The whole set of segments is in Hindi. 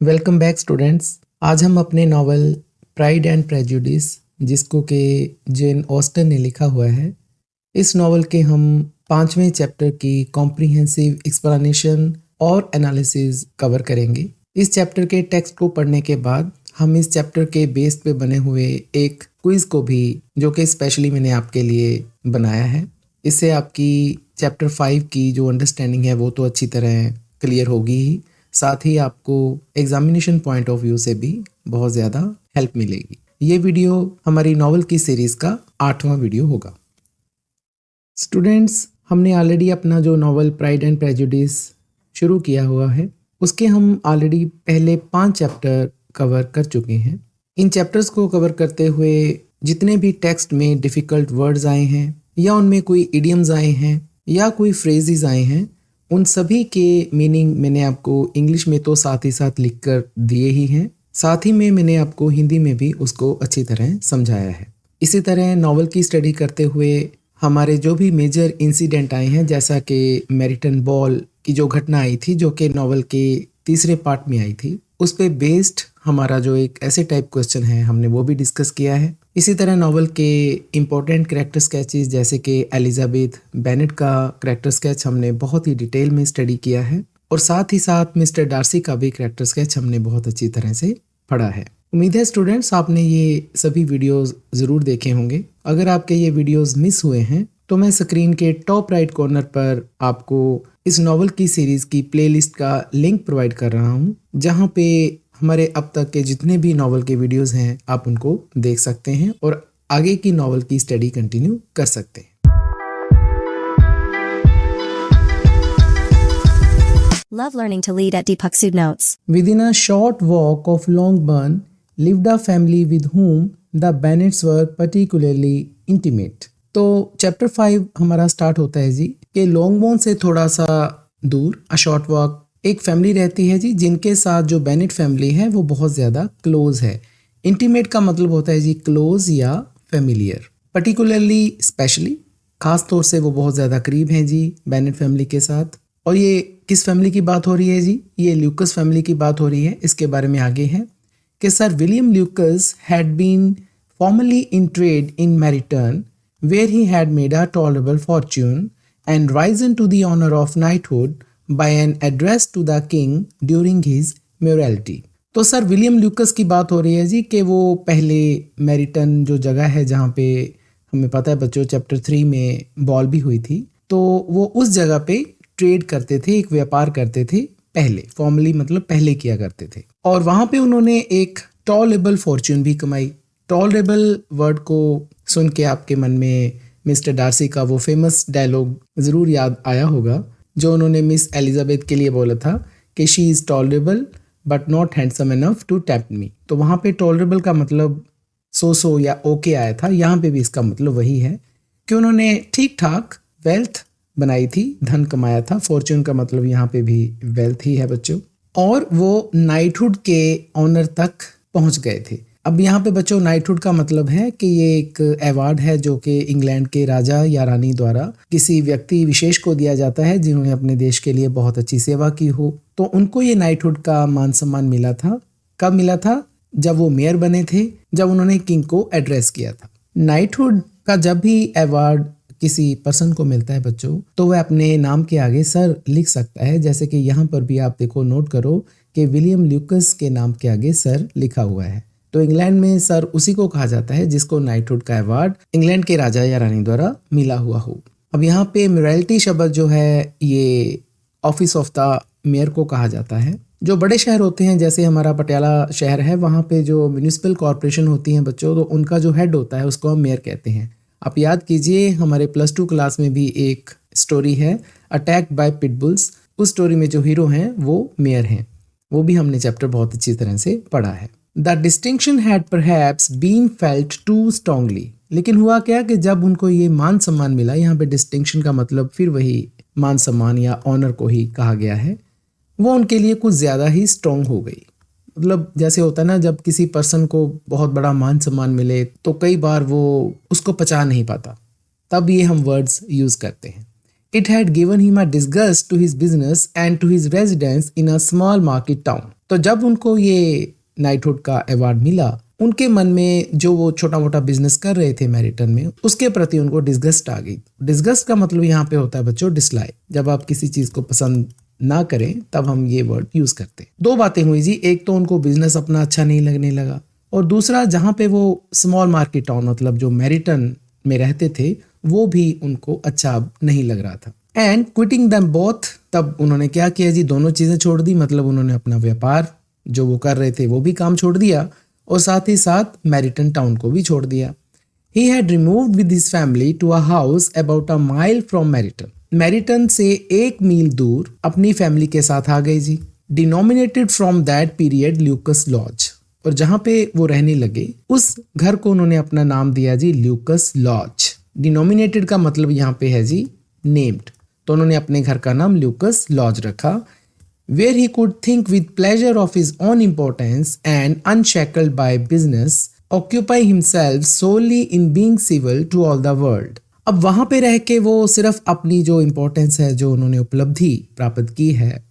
Welcome back students. आज हम अपने नावल प्राइड एंड प्रेजुडिस, जिसको कि जेन ऑस्टन ने लिखा हुआ है, इस नावल के हम 5वें चैप्टर की कॉम्प्रिहेंसिव एक्सप्लेनेशन और एनालिसिस कवर करेंगे। इस चैप्टर के टेक्स्ट को पढ़ने के बाद हम इस चैप्टर के बेस पे बने हुए एक क्विज को भी, जो कि स्पेशली मैंने आपके लिए बनाया है, इससे आपकी चैप्टर 5 की जो अंडरस्टैंडिंग है वो तो अच्छी तरह क्लियर होगी ही, साथ ही आपको एग्जामिनेशन पॉइंट ऑफ व्यू से भी बहुत ज़्यादा हेल्प मिलेगी। ये वीडियो हमारी नॉवल की सीरीज़ का 8वां वीडियो होगा। स्टूडेंट्स, हमने ऑलरेडी अपना जो नॉवल प्राइड एंड प्रेजुडिस शुरू किया हुआ है, उसके हम ऑलरेडी पहले 5 चैप्टर कवर कर चुके हैं। इन चैप्टर्स को कवर करते हुए जितने भी टेक्स्ट में डिफ़िकल्ट वर्ड्स आए हैं, या उनमें कोई इडियम्स आए हैं, या कोई फ्रेजेस आए हैं, उन सभी के मीनिंग मैंने आपको इंग्लिश में तो साथ ही साथ लिख कर दिए ही हैं, साथ ही में मैंने आपको हिंदी में भी उसको अच्छी तरह समझाया है। इसी तरह नॉवल की स्टडी करते हुए हमारे जो भी मेजर इंसिडेंट आए हैं, जैसा कि मैरिटन बॉल की जो घटना आई थी, जो कि नॉवल के तीसरे पार्ट में आई थी, उस पे बेस्ड हमारा जो एक ऐसे टाइप क्वेश्चन है, हमने वो भी डिस्कस किया है। इसी तरह नॉवल के इम्पोर्टेंट कैरेक्टर स्केचेस, जैसे कि एलिजाबेथ बेनेट का कैरेक्टर स्केच हमने बहुत ही डिटेल में स्टडी किया है, और साथ ही साथ मिस्टर डार्सी का भी कैरेक्टर स्केच हमने बहुत अच्छी तरह से पढ़ा है। उम्मीद है स्टूडेंट्स आपने ये सभी वीडियोस ज़रूर देखे होंगे। अगर आपके ये वीडियोस मिस हुए हैं तो मैं स्क्रीन के टॉप राइट कॉर्नर पर आपको इस नॉवल की सीरीज़ की प्लेलिस्ट का लिंक प्रोवाइड कर रहा हूँ, जहाँ पे हमारे अब तक के जितने भी नॉवल के वीडियोस हैं आप उनको देख सकते हैं और आगे की नॉवल की स्टडी कंटिन्यू कर सकते हैं। Love learning to lead at Deepak Sood Notes. Within a short walk of Longbourn lived a family with whom the Bennets were particularly intimate. तो चैप्टर 5 हमारा स्टार्ट होता है जी कि लॉन्गबोर्न से थोड़ा सा दूर अ शॉर्ट वॉक एक फैमिली रहती है जी, जिनके साथ जो बेनेट फैमिली है वो बहुत ज़्यादा क्लोज है। इंटीमेट का मतलब होता है जी क्लोज या फेमिलियर, पर्टिकुलरली स्पेशली, खास तौर से वो बहुत ज़्यादा करीब हैं जी बेनेट फैमिली के साथ। और ये किस फैमिली की बात हो रही है जी? ये ल्यूकस फैमिली की बात हो रही है। इसके बारे में आगे है कि sir William Lucas had been formerly in trade in Meryton, where he had made a tolerable fortune and risen to the honor of knighthood by an address to the king during his mayoralty. तो सर विलियम ल्यूकस की बात हो रही है जी कि वो पहले मैरिटन जो जगह है, जहाँ पे हमें पता है बच्चों चैप्टर 3 में बॉल भी हुई थी, तो वो उस जगह पे ट्रेड करते थे, एक व्यापार करते थे पहले, फॉर्मली मतलब पहले किया करते थे, और वहाँ पे उन्होंने एक टॉलरेबल फॉर्च्यून भी कमाई। टॉलरेबल वर्ड को सुन के आपके मन में मिस्टर डार्सी का वो फेमस डायलॉग ज़रूर याद आया होगा, जो उन्होंने मिस एलिजाबेथ के लिए बोला था कि she is tolerable but not handsome enough to tempt me. तो वहाँ पे टॉलरेबल का मतलब सो या ओके आया था, यहाँ पे भी इसका मतलब वही है कि उन्होंने ठीक ठाक वेल्थ बनाई थी, धन कमाया था। फॉर्च्यून का मतलब यहाँ पे भी वेल्थ ही है बच्चों, और वो नाइटहुड के ऑनर तक पहुँच गए थे। अब यहाँ पे बच्चों नाइटहुड का मतलब है कि ये एक अवार्ड है जो कि इंग्लैंड के राजा या रानी द्वारा किसी व्यक्ति विशेष को दिया जाता है जिन्होंने अपने देश के लिए बहुत अच्छी सेवा की हो। तो उनको ये नाइटहुड का मान सम्मान मिला था। कब मिला था? जब वो मेयर बने थे, जब उन्होंने किंग को एड्रेस किया था। नाइटहुड का जब भी अवार्ड किसी पर्सन को मिलता है बच्चों, तो वह अपने नाम के आगे सर लिख सकता है। जैसे कि यहाँ पर भी आप देखो, नोट करो कि विलियम ल्यूकस के नाम के आगे सर लिखा हुआ है। तो इंग्लैंड में सर उसी को कहा जाता है जिसको नाइटहुड का अवार्ड इंग्लैंड के राजा या रानी द्वारा मिला हुआ हो। अब यहाँ पे मेयरल्टी शब्द जो है, ये ऑफिस ऑफ द मेयर को कहा जाता है। जो बड़े शहर होते हैं, जैसे हमारा पटियाला शहर है, वहाँ पे जो म्यूनिसिपल कॉरपोरेशन होती हैं बच्चों, तो उनका जो हेड होता है उसको हम मेयर कहते हैं। आप याद कीजिए, हमारे +2 क्लास में भी एक स्टोरी है, अटैक्ड बाय पिटबुल्स। उस स्टोरी में जो हीरो हैं वो मेयर हैं। वो भी हमने चैप्टर बहुत अच्छी तरह से पढ़ा है। The distinction had perhaps been felt too strongly. लेकिन हुआ क्या कि जब उनको ये मान सम्मान मिला, यहाँ पे डिस्टिंक्शन का मतलब फिर वही मान सम्मान या ऑनर को ही कहा गया है, वो उनके लिए कुछ ज़्यादा ही स्ट्रॉन्ग हो गई। मतलब जैसे होता है ना, जब किसी पर्सन को बहुत बड़ा मान सम्मान मिले तो कई बार वो उसको पचा नहीं पाता, तब ये हम वर्ड्स यूज़ करते हैं। It had given him a disgust to his business and to his residence in a small market town. तो जब उनको ये नाइटहुड का अवार्ड मिला, उनके मन में जो वो छोटा मोटा बिजनेस कर रहे थे मैरिटन में, उसके प्रति उनको डिस्गस्ट आ गई। डिस्गस्ट का मतलब यहाँ पे होता है बच्चों डिसलाइक। जब आप किसी चीज को पसंद ना करें तब हम ये वर्ड यूज करते हैं। दो बातें हुई जी, एक तो उनको बिजनेस अपना अच्छा नहीं लगने लगा, और दूसरा जहाँ पे वो स्मॉल मार्केट टाउन मतलब जो मैरिटन में रहते थे वो भी उनको अच्छा नहीं लग रहा था। एंड क्विटिंग देम बोथ, तब उन्होंने क्या किया जी, दोनों चीजें छोड़ दी। मतलब उन्होंने अपना व्यापार जो वो कर रहे थे वो भी काम छोड़ दिया, और साथ ही साथ मैरिटन टाउन को भी छोड़ दिया। He had removed with his family to a house about a mile from मैरिटन। मैरिटन से 1 मील दूर अपनी फैमिली के साथ आ गए जी। Denominated from that period Lucas Lodge, और जहां पे वो रहने लगे उस घर को उन्होंने अपना नाम दिया जी ल्यूकस लॉज। डिनोमिनेटेड का मतलब यहाँ पे है जी नेम्ड, तो उन्होंने अपने घर का नाम ल्यूकस लॉज रखा। Where he could think with pleasure of his own importance and unshackled by business, occupy himself solely in being civil to all the world। अब वहां पे रह के वो सिर्फ अपनी जो इम्पोर्टेंस है, जो उन्होंने उपलब्धि प्राप्त की है,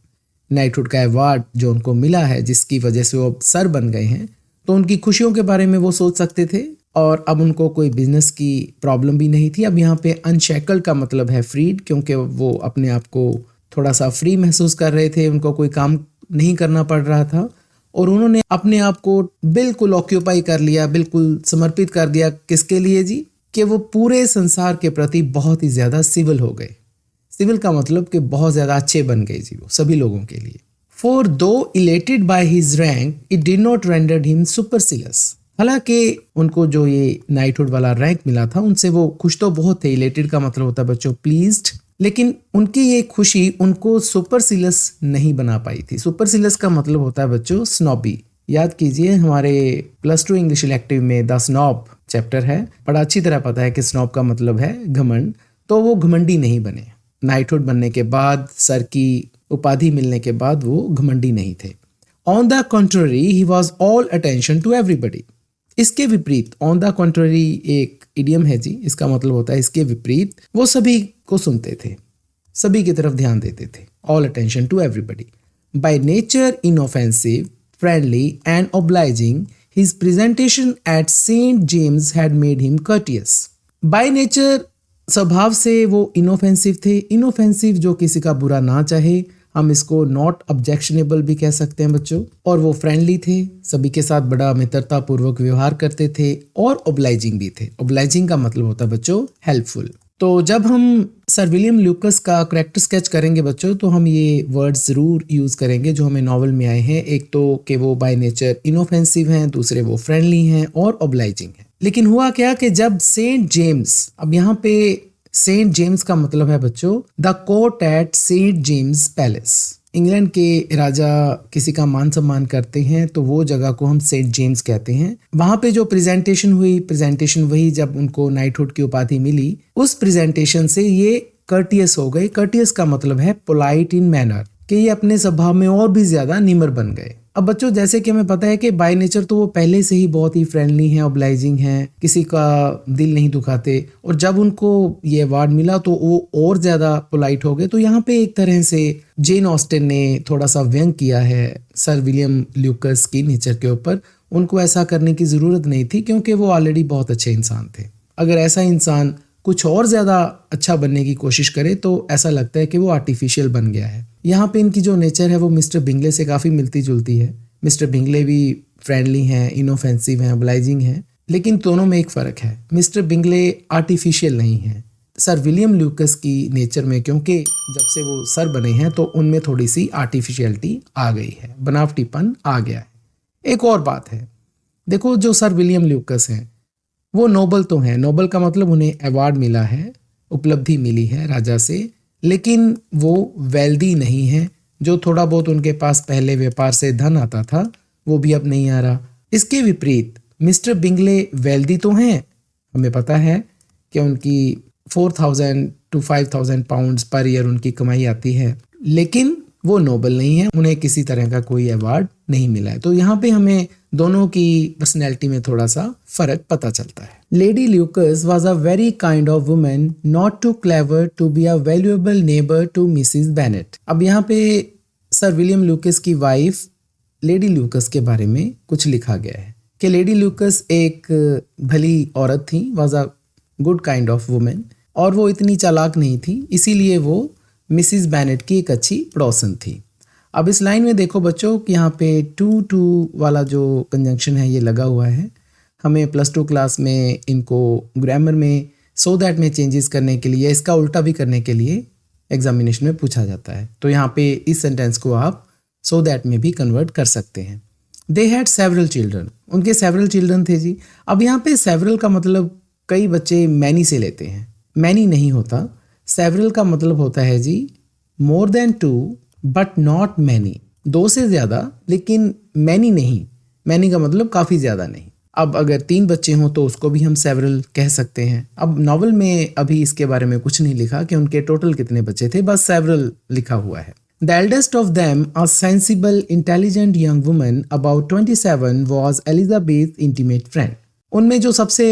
नाइटहुड का अवार्ड जो उनको मिला है जिसकी वजह से वो सर बन गए हैं, तो उनकी खुशियों के बारे में वो सोच सकते थे, और अब उनको कोई बिजनेस की प्रॉब्लम भी नहीं थी। अब यहाँ पे अनशैकल का मतलब है फ्रीड, क्योंकि वो अपने आप को थोड़ा सा फ्री महसूस कर रहे थे, उनको कोई काम नहीं करना पड़ रहा था, और उन्होंने अपने आप को बिल्कुल ऑक्यूपाई कर लिया, बिल्कुल समर्पित कर दिया। किसके लिए जी? कि वो पूरे संसार के प्रति बहुत ही ज्यादा सिविल हो गए। सिविल का मतलब कि बहुत ज्यादा अच्छे बन गए जी वो सभी लोगों के लिए। For though elated by his rank it did not render him supercilious. हालांकि उनको जो ये नाइटहुड वाला रैंक मिला था उनसे वो खुश तो बहुत थे। इलेटेड का मतलब होता है बच्चों प्लीज्ड, लेकिन उनकी ये खुशी उनको सुपरसिलस नहीं बना पाई थी। सुपरसिलस का मतलब होता है बच्चों स्नॉबी। याद कीजिए हमारे +2 इंग्लिश इलेक्टिव में द स्नॉब चैप्टर है, बड़ा अच्छी तरह पता है कि स्नॉब का मतलब है घमंड। तो वो घमंडी नहीं बने। नाइटहुड बनने के बाद, सर की उपाधि मिलने के बाद वो घमंडी नहीं थे। On the contrary he was all attention to everybody. इसके विपरीत, ऑन द कॉन्ट्ररी एक इडियम है जी, इसका मतलब होता है इसके विपरीत। वो सभी को सुनते थे, सभी की तरफ ध्यान देते थे। All attention to everybody. By nature inoffensive, friendly and obliging, his presentation at Saint James had made him courteous. By nature स्वभाव से वो इनऑफेंसिव थे। इनऑफेंसिव जो किसी का बुरा ना चाहे, हम इसको नॉट ऑब्जेक्शनेबल भी कह सकते हैं बच्चों। और वो फ्रेंडली थे, सभी के साथ बड़ा मित्रता पूर्वक व्यवहार करते थे, और ऑब्लाइजिंग भी थे। ऑब्लाइजिंग का मतलब होता है बच्चों हेल्पफुल। तो जब हम सर विलियम ल्यूकस का कैरेक्टर स्केच करेंगे बच्चों, तो हम ये वर्ड्स जरूर यूज करेंगे जो हमें नॉवल में आए हैं। एक तो कि वो बाय नेचर इनऑफेंसिव हैं, दूसरे वो फ्रेंडली हैं और ऑब्लाइजिंग हैं। लेकिन हुआ क्या कि जब सेंट जेम्स, अब यहाँ पे सेंट जेम्स का मतलब है बच्चों the court at Saint James Palace. England के राजा किसी का मान सम्मान करते हैं तो वो जगह को हम सेंट जेम्स कहते हैं। वहां पे जो प्रेजेंटेशन हुई, प्रेजेंटेशन वही जब उनको नाइटहुड की उपाधि मिली, उस प्रेजेंटेशन से ये कर्टियस हो गए। कर्टियस का मतलब है पोलाइट इन मैनर, कि ये अपने स्वभाव में और भी ज्यादा निमर बन गए। अब बच्चों जैसे कि हमें पता है कि बाय नेचर तो वो पहले से ही बहुत ही फ्रेंडली हैं, ऑब्लाइजिंग हैं, किसी का दिल नहीं दुखाते, और जब उनको ये अवार्ड मिला तो वो और ज्यादा पोलाइट हो गए। तो यहाँ पे एक तरह से जेन ऑस्टिन ने थोड़ा सा व्यंग किया है सर विलियम ल्यूकस की नेचर के ऊपर। उनको ऐसा करने की जरूरत नहीं थी क्योंकि वो ऑलरेडी बहुत अच्छे इंसान थे। अगर ऐसा इंसान कुछ और ज्यादा अच्छा बनने की कोशिश करे तो ऐसा लगता है कि वो आर्टिफिशियल बन गया है। यहाँ पे इनकी जो नेचर है वो मिस्टर बिंगले से काफ़ी मिलती जुलती है। मिस्टर बिंगले भी फ्रेंडली हैं, इनोफेंसिव हैं, ऑब्लाइजिंग हैं, लेकिन दोनों में एक फ़र्क है। मिस्टर बिंगले आर्टिफिशियल नहीं है। सर विलियम ल्यूकस की नेचर में, क्योंकि जब से वो सर बने हैं तो उनमें थोड़ी सी आर्टिफिशियलिटी आ गई है, बनावटीपन आ गया है। एक और बात है, देखो जो सर विलियम ल्यूकस हैं वो नोबल तो हैं। नोबल का मतलब उन्हें अवार्ड मिला है, उपलब्धि मिली है राजा से, लेकिन वो वेल्दी नहीं है। जो थोड़ा बहुत उनके पास पहले व्यापार से धन आता था वो भी अब नहीं आ रहा। इसके विपरीत मिस्टर बिंगले वेल्दी तो हैं, हमें पता है कि उनकी 4,000 to 5,000 पाउंड्स पर ईयर उनकी कमाई आती है, लेकिन वो नोबल नहीं है, उन्हें किसी तरह का कोई अवार्ड नहीं मिला है। तो यहाँ पे हमें दोनों की पर्सनैलिटी में थोड़ा सा फर्क पता चलता है। Lady Lucas was a very kind of woman, not too clever to be a valuable neighbour to Mrs Bennet. अब यहाँ पे सर विलियम ल्यूकस की वाइफ लेडी ल्यूकस के बारे में कुछ लिखा गया है कि लेडी ल्यूकस एक भली औरत थी, was a good kind of women, और वो इतनी चालाक नहीं थी, इसीलिए वो मिसिस बैनेट की एक अच्छी पड़ोसन थी। अब इस लाइन में देखो बच्चों कि यहाँ पे टू वाला जो कंजंक्शन है ये लगा हुआ है। हमें +2 क्लास में इनको ग्रामर में सो दैट में चेंजेस करने के लिए, इसका उल्टा भी करने के लिए एग्जामिनेशन में पूछा जाता है। तो यहाँ पे इस सेंटेंस को आप सो दैट में भी कन्वर्ट कर सकते हैं। दे हैड सेवरल चिल्ड्रन, उनके सेवरल चिल्ड्रन थे जी। अब यहाँ पे सेवरल का मतलब कई बच्चे मैनी से लेते हैं, मैनी नहीं होता। सेवरल का मतलब होता है जी more than 2 but not many, 2 से ज़्यादा लेकिन मैनी नहीं। मैनी का मतलब काफ़ी ज़्यादा नहीं। अब अगर 3 बच्चे हों तो उसको भी हम सेवरल कह सकते हैं। अब नॉवल में अभी इसके बारे में कुछ नहीं लिखा कि उनके टोटल कितने बच्चे थे, बस सेवरल लिखा हुआ है। The eldest of them, a sensible intelligent young woman about 27, was Elizabeth intimate friend. उनमें जो सबसे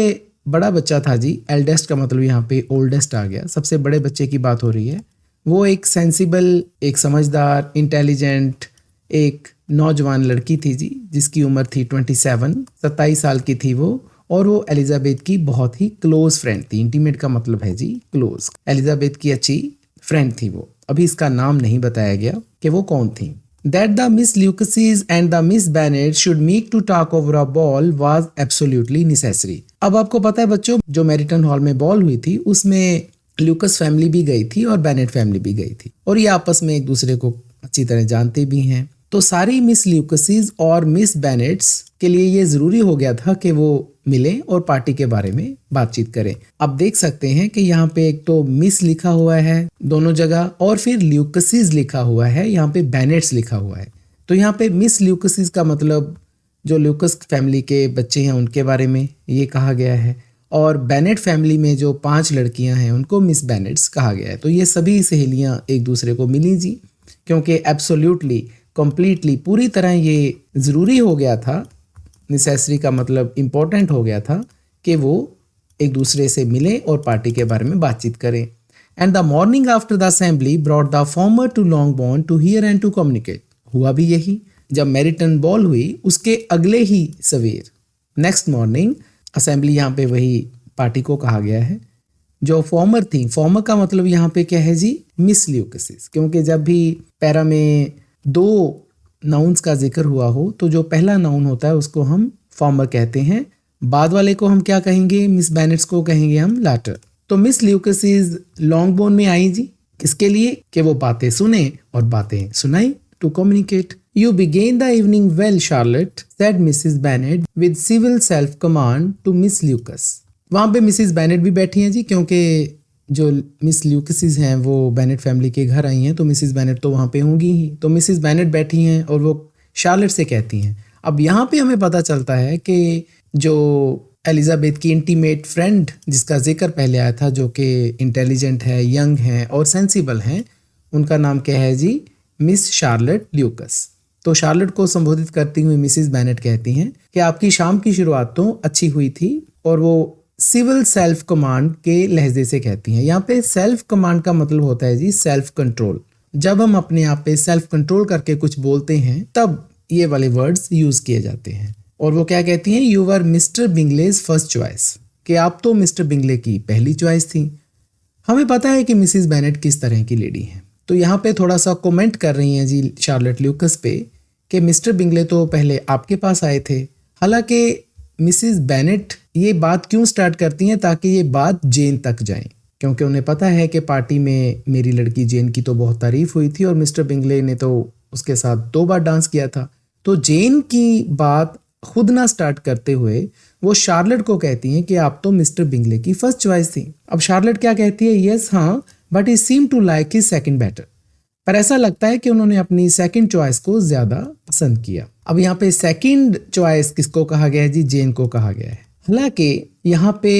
बड़ा बच्चा था जी, एल्डेस्ट का मतलब यहाँ पे ओल्डेस्ट आ गया, सबसे बड़े बच्चे की बात हो रही है। वो एक सेंसिबल, एक समझदार, इंटेलिजेंट, एक नौजवान लड़की थी जी, जिसकी उम्र थी 27 साल की थी वो, और वो एलिजाबेथ की बहुत ही क्लोज फ्रेंड थी। इंटीमेट का मतलब है जी क्लोज, एलिजाबेथ की अच्छी फ्रेंड थी वो। अभी इसका नाम नहीं बताया गया कि वो कौन थी। That the Miss Lucases and the Miss Bennet should meet to talk over a ball was absolutely necessary. अब आपको पता है बच्चों, जो मैरिटन हॉल में बॉल हुई थी उसमें ल्यूकस फैमिली भी गई थी और बेनेट फैमिली भी गई थी, और ये आपस में एक दूसरे को अच्छी तरह जानते भी हैं। तो सारी मिस ल्यूकसीज और मिस बेनेट्स के लिए ये ज़रूरी हो गया था कि वो मिलें और पार्टी के बारे में बातचीत करें। अब देख सकते हैं कि यहाँ पे एक तो मिस लिखा हुआ है दोनों जगह, और फिर ल्यूकसीज लिखा हुआ है, यहाँ पे बेनेट्स लिखा हुआ है। तो यहाँ पे मिस ल्यूकसीज का मतलब जो ल्यूकस फैमिली के बच्चे हैं उनके बारे में ये कहा गया है, और बेनेट फैमिली में जो 5 लड़कियां हैं उनको मिस बेनेट्स कहा गया है। तो ये सभी सहेलियां एक दूसरे को मिली जी, क्योंकि एब्सोल्यूटली, कंप्लीटली, पूरी तरह ये ज़रूरी हो गया था, नेसेसरी का मतलब इम्पोर्टेंट हो गया था कि वो एक दूसरे से मिले और पार्टी के बारे में बातचीत करें। And the morning after the assembly brought the former to Longbourn to hear and to communicate. हुआ भी यही, जब मैरिटन बॉल हुई उसके अगले ही सवेर, नेक्स्ट मॉर्निंग, असेंबली यहाँ पे वही पार्टी को कहा गया है। जो फॉर्मर थी, फॉर्मर का मतलब यहाँ पे क्या है जी, मिस ल्यूकसीज, क्योंकि जब भी पैरा में 2 नाउन्स का जिक्र हुआ हो तो जो पहला नाउन होता है उसको हम फॉर्मर कहते हैं, बाद वाले को हम क्या कहेंगे, मिस बेनेट्स को कहेंगे हम लाटर। तो मिस ल्यूकसीज लॉन्गबोर्न में आई जी, किसके लिए, कि वो बातें सुने और बातें सुनाई, to communicate. You began the evening well, Charlotte, said Mrs. Bennet with civil self-command to Miss Lucas. वहाँ पे मिसिस बेनेट भी बैठी हैं जी, क्योंकि जो मिस ल्यूकसीज हैं वो बेनेट फैमिली के घर आई हैं, तो मिसिस बेनेट तो वहाँ पे होंगी ही। तो मिसिस बेनेट बैठी हैं और वो शार्लेट से कहती हैं। अब यहाँ पे हमें पता चलता है कि जो एलिजाबेथ की इंटीमेट फ्रेंड जिसका जिक्र पहले आया था, जो कि इंटेलिजेंट है, यंग हैं और सेंसिबल हैं, उनका नाम क्या है जी, मिस शार्लेट ल्यूकस। तो शार्लेट को संबोधित करती हुई मिसिस बेनेट कहती हैं कि आपकी शाम की शुरुआत तो अच्छी हुई थी, और वो सिविल सेल्फ कमांड के लहजे से कहती हैं। यहाँ पे सेल्फ कमांड का मतलब होता है जी सेल्फ कंट्रोल। जब हम अपने आप पे सेल्फ कंट्रोल करके कुछ बोलते हैं तब ये वाले वर्ड्स यूज किए जाते हैं। और वो क्या कहती हैं, you were Mr Bingley's first choice, कि आप तो मिस्टर बिंगले की पहली चॉइस थी। हमें पता है कि मिसिस बेनेट किस तरह की लेडी हैं, तो यहाँ पे थोड़ा सा कमेंट कर रही हैं जी शार्लेट ल्यूकस पे कि मिस्टर बिंगले तो पहले आपके पास आए थे। हालांकि मिसिस बेनेट ये बात क्यों स्टार्ट करती हैं, ताकि ये बात जेन तक जाए, क्योंकि उन्हें पता है कि पार्टी में मेरी लड़की जेन की तो बहुत तारीफ हुई थी और मिस्टर बिंगले ने तो उसके साथ 2 बार डांस किया था। तो जेन की बात खुद ना स्टार्ट करते हुए वो शार्लेट को कहती हैं कि आप तो मिस्टर बिंगले की फर्स्ट चॉइस थी। अब शार्लेट क्या कहती है, यस हाँ, but he seem to like his second better, पर ऐसा लगता है कि उन्होंने अपनी सेकंड चॉइस को ज्यादा पसंद किया। अब यहाँ पे सेकंड चॉइस किसको कहा गया है जी, जेन को कहा गया है। हालांकि यहाँ पे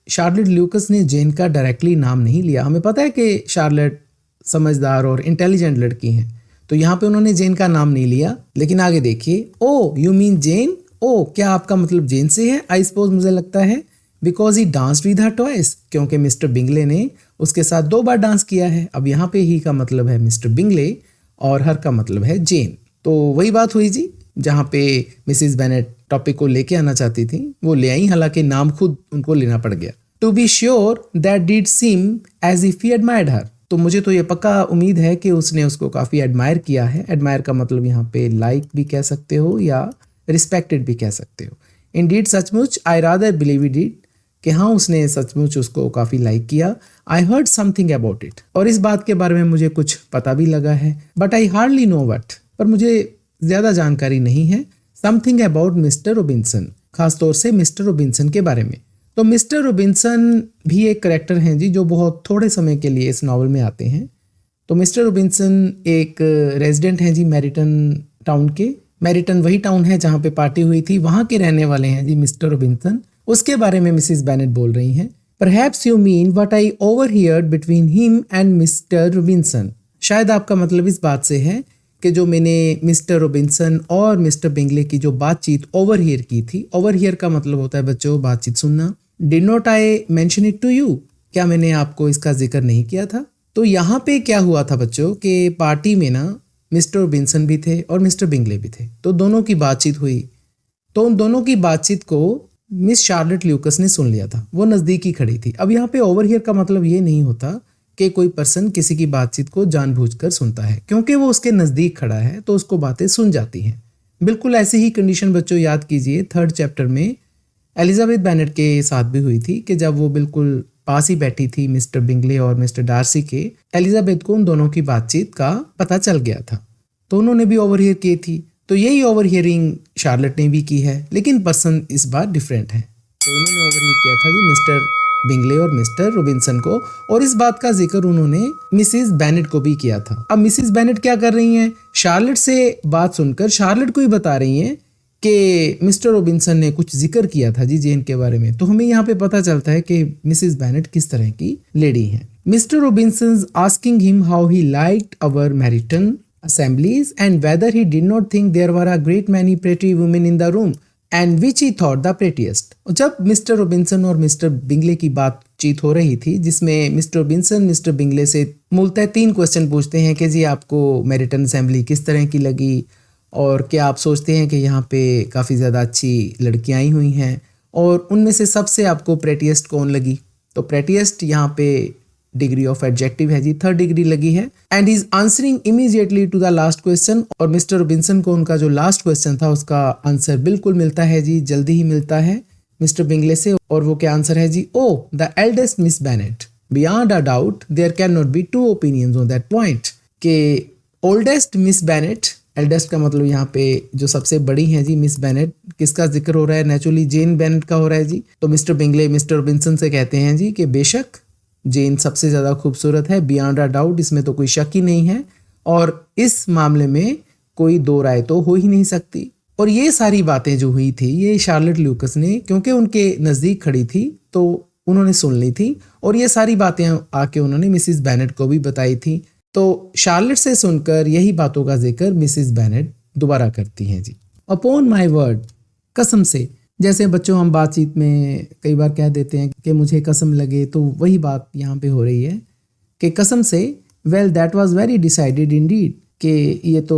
शार्लेट ल्यूकस ने जेन का डायरेक्टली नाम नहीं लिया। हमें पता है कि शार्लेट समझदार और इंटेलिजेंट लड़की हैं, तो यहाँ पे उन्होंने जेन का नाम नहीं लिया। लेकिन आगे देखिए, ओ यू मीन जेन, ओ क्या आपका मतलब जेन से है, आई सपोज, मुझे लगता है, because he dance with her twice, क्योंकि मिस्टर बिंगले ने उसके साथ 2 बार डांस किया है। अब यहाँ पे ही का मतलब है मिस्टर बिंगले और हर का मतलब है जेन। तो वही बात हुई जी जहाँ पे मिसिस बेनेट टॉपिक को लेके आना चाहती थी वो ले आई, हालांकि नाम खुद उनको लेना पड़ गया। To be sure that did seem as if he admired her, तो मुझे तो ये पक्का उम्मीद है कि उसने उसको काफ़ी एडमायर किया है। एडमायर का मतलब यहाँ पे लाइक भी कह सकते हो या रिस्पेक्टेड भी कह सकते हो। इंडीड सचमुच, आई रादर बिलीव इट, कि हाँ उसने सचमुच उसको काफ़ी लाइक किया। I heard something about it, और इस बात के बारे में मुझे कुछ पता भी लगा है। But I hardly know what, पर मुझे ज़्यादा जानकारी नहीं है। समथिंग अबाउट मिस्टर रॉबिन्सन, खासतौर से मिस्टर रॉबिन्सन के बारे में। तो मिस्टर रॉबिन्सन भी एक करेक्टर हैं जी जो बहुत थोड़े समय के लिए इस नावल में आते हैं। तो मिस्टर रॉबिन्सन एक रेजिडेंट हैं जी मैरिटन टाउन के। मैरिटन वही टाउन है जहाँ पे पार्टी हुई थी, वहाँ के रहने वाले हैं जी मिस्टर रॉबिन्सन। उसके बारे में मिसिस बेनेट बोल रही हैं। Perhaps you mean what I overheard between him and Mr. Robinson. शायद आपका मतलब इस बात से है कि जो मैंने मिस्टर रॉबिन्सन और मिस्टर बिंगले की जो बातचीत ओवरहियर की थी। ओवरहियर का मतलब होता है बच्चों बातचीत सुनना। Did not I mention it to you? क्या मैंने आपको इसका जिक्र नहीं किया था? तो यहाँ पे क्या हुआ था बच्चों कि पार्टी में ना मिस्टर रॉबिन्सन भी थे और मिस्टर बिंगले भी थे, तो दोनों की बातचीत हुई। तो उन दोनों की बातचीत को मिस शार्लेट ल्यूकस ने सुन लिया था, वो नज़दीक ही खड़ी थी। अब यहाँ पे ओवरहियर का मतलब ये नहीं होता कि कोई पर्सन किसी की बातचीत को जानबूझकर सुनता है, क्योंकि वो उसके नज़दीक खड़ा है तो उसको बातें सुन जाती हैं। बिल्कुल ऐसी ही कंडीशन बच्चों याद कीजिए 3rd चैप्टर में एलिजाबेथ बेनेट के साथ भी हुई थी कि जब वो बिल्कुल पास ही बैठी थी मिस्टर बिंगले और मिस्टर डार्सी के, एलिजाबेथ को उन दोनों की बातचीत का पता चल गया था, तो उन्होंने भी ओवरहियर की थी। तो यही ओवरहियरिंग शार्लेट ने भी की है, लेकिन पर्सन इस बार डिफरेंट है। तो इन्होंने ओवरहियर किया था जी मिस्टर बिंगले और मिस्टर रॉबिन्सन को, और इस बात का जिक्र उन्होंने मिसिस बेनेट को भी किया था। अब मिसिस बेनेट क्या कर रही हैं, शार्लेट से बात सुनकर शार्लेट को ही बता रही हैं कि मिस्टर रॉबिन्सन ने कुछ जिक्र किया था जी जेन के बारे में। तो हमें यहाँ पे पता चलता है कि मिसिस बेनेट किस तरह की लेडी हैं। Mr Robinson asking him how he liked our Meryton assemblies and whether he did not think there were a great many pretty women in the room and which he thought the prettiest. जब मिस्टर रॉबिन्सन और मिस्टर बिंगले की बातचीत हो रही थी, जिसमें मिस्टर रॉबिन्सन मिस्टर बिंगले से मूलतः 3 क्वेश्चन पूछते हैं कि जी आपको मैरिटन असेंबली किस तरह की लगी, और क्या आप सोचते हैं कि यहाँ पे काफ़ी ज़्यादा अच्छी लड़कियाँ आई हुई हैं, और उनमें से सबसे आपको प्रेटिएस्ट कौन लगी। तो प्रेटिएस्ट यहाँ पे डिग्री ऑफ एडजेक्टिव है जी, 3rd डिग्री लगी है। And is answering immediately to the last question, और मिस्टर रॉबिन्सन को उनका जो लास्ट क्वेश्चन था उसका आंसर बिल्कुल मिलता है जी, जल्दी ही मिलता है मिस्टर बिंगले से। और वो क्या आंसर है जी, oh the eldest Miss Bennet, beyond a doubt there can not be 2 opinions on that point. के ओल्डेस्ट मिस बेनेट, एल्डेस्ट का मतलब यहाँ पे जो सबसे बड़ी हैं जी मिस बेनेट, किसका जिक्र हो रहा है, नेचुरली जेन बेनेट का हो रहा है जी। तो मिस्टर बिंगले मिस्टर रॉबिन्सन से कहते हैं जी कि बेशक जेन सबसे ज़्यादा खूबसूरत है, बियॉन्ड अ डाउट, इसमें तो कोई शक ही नहीं है, और इस मामले में कोई दो राय तो हो ही नहीं सकती। और ये सारी बातें जो हुई थी ये शार्लेट ल्यूकस ने, क्योंकि उनके नज़दीक खड़ी थी तो उन्होंने सुन ली थी, और ये सारी बातें आके उन्होंने मिसिस बेनेट को भी बताई थी। तो शार्लेट से सुनकर यही बातों का जिक्र मिसिस बेनेट दोबारा करती हैं जी। अपॉन माई वर्ड, कसम से। जैसे बच्चों हम बातचीत में कई बार कह देते हैं कि मुझे कसम लगे, तो वही बात यहाँ पे हो रही है कि कसम से। Well that was very decided indeed, कि ये तो